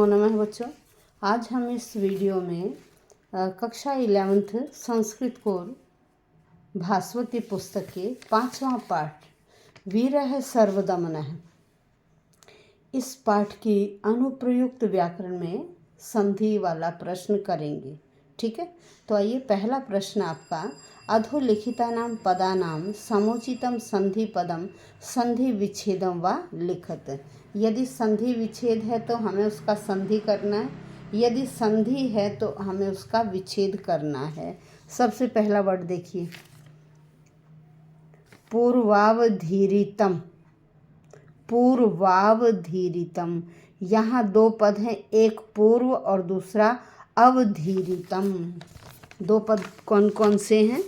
नमो नमः बच्चों। आज हम इस वीडियो में कक्षा 11th संस्कृत कोर भास्वती पुस्तक के 5वां पाठ वीरः सर्वदमनः, इस पाठ की अनुप्रयुक्त व्याकरण में संधि वाला प्रश्न करेंगे। ठीक है, तो आइए पहला प्रश्न आपका, अधोलिखितानां पदानां समुचितं संधि पदम संधि विच्छेदम व लिखत। यदि संधि विच्छेद है तो हमें उसका संधि करना है, यदि संधि है तो हमें उसका विच्छेद करना है। सबसे पहला वर्ड देखिए, पूर्वावधीरितम। पूर्वावधीरितम, यहाँ दो पद हैं, एक पूर्व और दूसरा अवधीरितम। दो पद कौन कौन से हैं?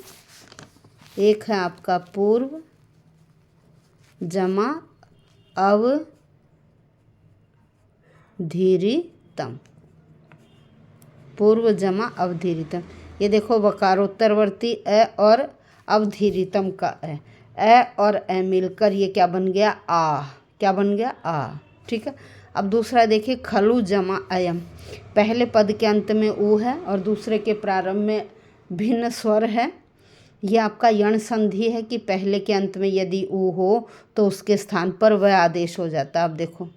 एक है आपका पूर्व जमा अवधीरितम, पूर्व जमा अवधीरितम। ये देखो वकारोत्तरवर्ती अ और अवधीरितम का अ और अ मिलकर ये क्या बन गया? आ। क्या बन गया? आ। ठीक है, अब दूसरा देखिए, खलु जमा अयम। पहले पद के अंत में ऊ है और दूसरे के प्रारंभ में भिन्न स्वर है। यह आपका यण संधि है कि पहले के अंत में यदि ऊ हो तो उसके स्थान पर वह आदेश हो जाता है। अब देखो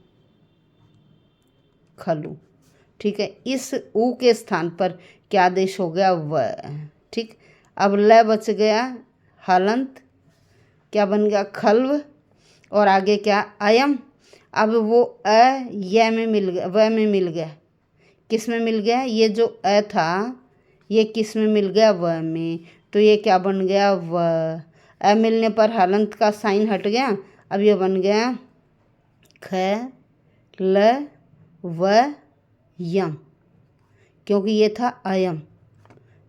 खलु, ठीक है, इस ऊ के स्थान पर क्या आदेश हो गया? व। ठीक, अब ल बच गया हलंत, क्या बन गया? खल्व, और आगे क्या? अयम। अब वो अ य में मिल गया, व में मिल गया। किस में मिल गया? ये जो अ था ये किस में मिल गया? व में। तो ये क्या बन गया? व। अ मिलने पर हलंत का साइन हट गया। अब ये बन गया ख ल व यम, क्योंकि ये था अयम।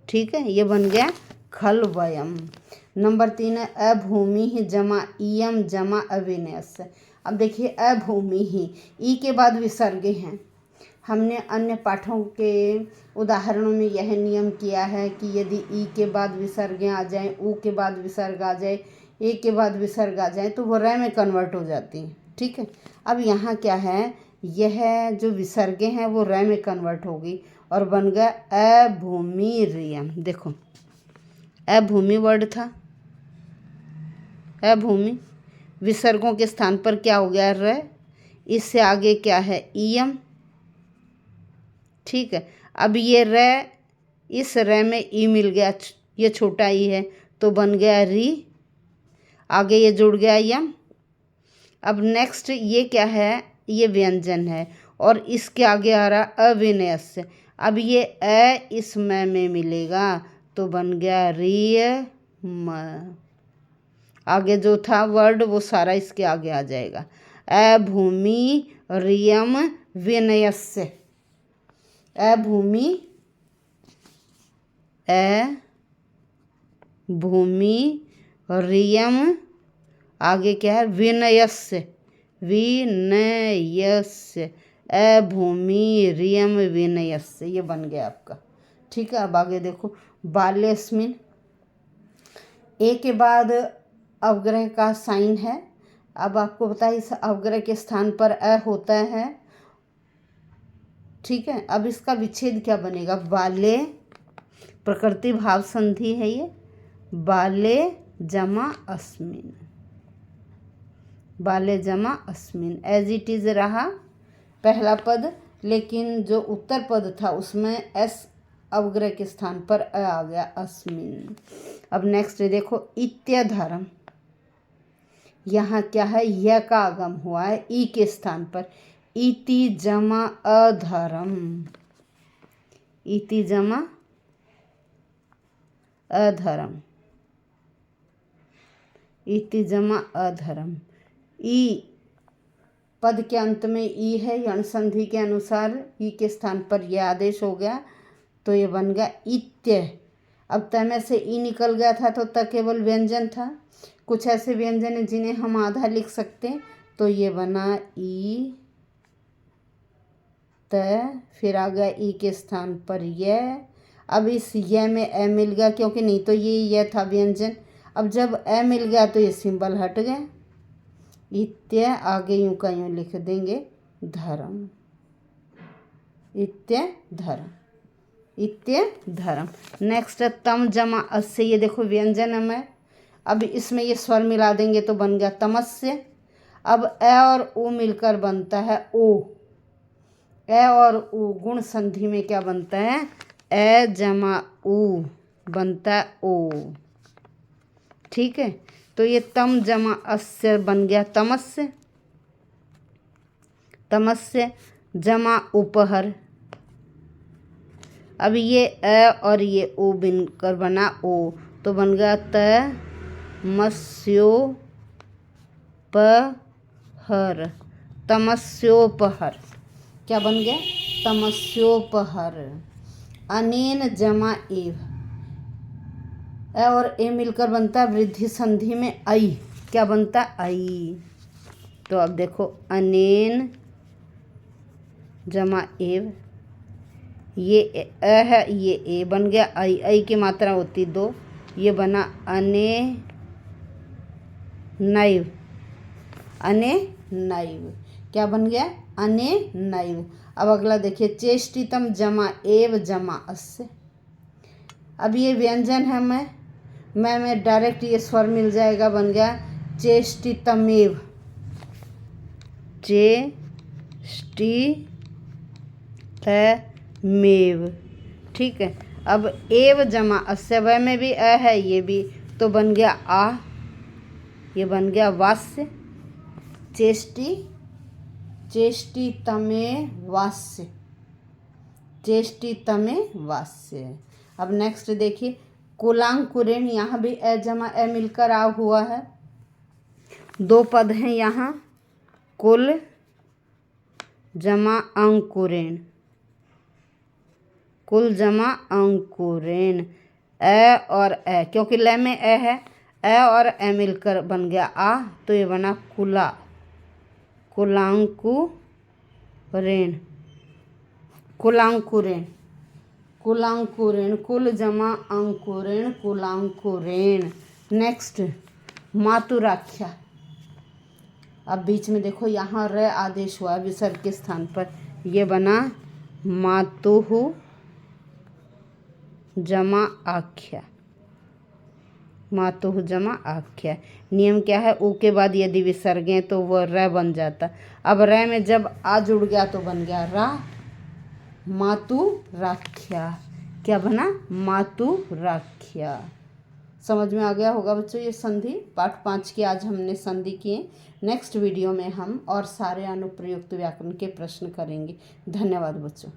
ठीक है, ये बन गया खल वयम। नंबर 3 है अभूमि जमा इयम जमा अविनयस। अब देखिए अभूमि ही, ई के बाद विसर्गे हैं। हमने अन्य पाठों के उदाहरणों में यह नियम किया है कि यदि ई के बाद विसर्ग आ जाए, ऊ के बाद विसर्ग आ जाए, ए के बाद विसर्ग आ जाए तो वो र में कन्वर्ट हो जाती हैं। ठीक है, अब यहाँ क्या है, यह जो विसर्गे हैं वो र में कन्वर्ट होगी और बन गया अभूमि रियम। देखो अभूमि वर्ड था, अभूमि, विसर्गों के स्थान पर क्या हो गया? र। इससे आगे क्या है? इयम। ठीक है, अब ये र, इस र में ई मिल गया, ये छोटा ई है तो बन गया री, आगे ये जुड़ गया यम। अब नेक्स्ट ये क्या है? ये व्यंजन है और इसके आगे आ रहा अविनयस। अब ये अ इस म में मिलेगा तो बन गया रिय म। आगे जो था वर्ड वो सारा इसके आगे आ जाएगा, अभूमि रियम विनयस्य। अभूमि, अभूमि रियम, आगे क्या है? विनयस्य, विनयस्य, अभूमि रियम विनयस्य, ये बन गया आपका। ठीक है, अब आगे देखो, बाल्यस्मिन, ए के बाद अवग्रह का साइन है। अब आपको पता है इस अवग्रह के स्थान पर अ होता है। ठीक है, अब इसका विच्छेद क्या बनेगा? बाले, प्रकृति भाव संधि है ये, बाले जमा अस्मिन, बाले जमा अस्मिन, एज इट इज रहा पहला पद, लेकिन जो उत्तर पद था उसमें एस अवग्रह के स्थान पर अ आ गया, अस्मिन। अब नेक्स्ट देखो, इत्यधर्म, यहाँ क्या है? य का आगम हुआ है ई के स्थान पर, इति जमा अधर्म, इति जमा अधर्म, इति जमा अधर्म। ई पद के अंत में ई है, यण संधि के अनुसार ई के स्थान पर यह आदेश हो गया तो ये बन गया इत्य। अब त में से ई निकल गया था तो त केवल व्यंजन था। कुछ ऐसे व्यंजन हैं जिन्हें हम आधा लिख सकते हैं, तो ये बना ई त, फिर आ गया ई के स्थान पर यह। अब इस य में अ मिल गया, क्योंकि नहीं तो ये यह था व्यंजन। अब जब अ मिल गया तो ये सिंबल हट गया, इत्य, आगे यूं का यूं लिख देंगे धर्म। इत्यधर्म, इत्यधर्म। नेक्स्ट है तम जमा अस्य, ये देखो व्यंजन में, अब इसमें ये स्वर मिला देंगे तो बन गया तमस्य। अब ए और उ मिलकर बनता है ओ, ए और उ गुण संधि में क्या बनता है, ए जमा उ बनता है ओ, ठीक है। तो ये तम जमा अस्य बन गया तमस्य, तमस्य जमा उपहर। अब ये अ और ये ओ बनकर बना ओ, तो बन गया त मस्योपहर, तमस्योपहर, क्या बन गया, तमस्योपहर। अनेन जमा एव, अ और ए मिलकर बनता है वृद्धि संधि में आई, क्या बनता है आई। तो अब देखो अनेन जमा एव, ये अ है, ये ए बन गया आई, आई की मात्रा होती 2, ये बना अने नैव, अने नैव, क्या बन गया, अने नैव। अब अगला देखिए चेष्टितम जमा एव जमा अस्य। अब ये व्यंजन है, मैं डायरेक्ट ये स्वर मिल जाएगा, बन गया चेष्टितमेव, चेष्टितमेव, ठीक है। अब एव जमा अस्य, वह में भी अ है, ये भी, तो बन गया आ, ये बन गया वास्य, चेष्टितमे वास्य, चेष्टितमे वास्य। अब नेक्स्ट देखिए कुलांकुरेण, यहाँ भी अ जमा अ मिलकर आ हुआ है, 2 पद हैं यहाँ, कुल जमा अंकुरेण, कुल जमा अंकुरेण, अ और अ, क्योंकि ल में अ है, अ और अ मिलकर बन गया आ, तो ये बना कुला, कुलांकुरेण, कुलांकुरेण, कुलांकुरेण, कुल जमा अंकुरेण, कुलांकुरेण। नेक्स्ट मातुराख्या, अब बीच में देखो यहाँ र आदेश हुआ विसर्ग के स्थान पर, ये बना मातुहु जमा आख्या, मातुहु जमा आख्या। नियम क्या है, उ के बाद यदि विसर्ग है तो वह र बन जाता। अब र में जब आ जुड़ गया तो बन गया रा, मातुराख्या, क्या बना, मातुराख्या। समझ में आ गया होगा बच्चों ये संधि। पाठ 5 की आज हमने संधि किए। नेक्स्ट वीडियो में हम और सारे अनुप्रयुक्त व्याकरण के प्रश्न करेंगे। धन्यवाद बच्चों।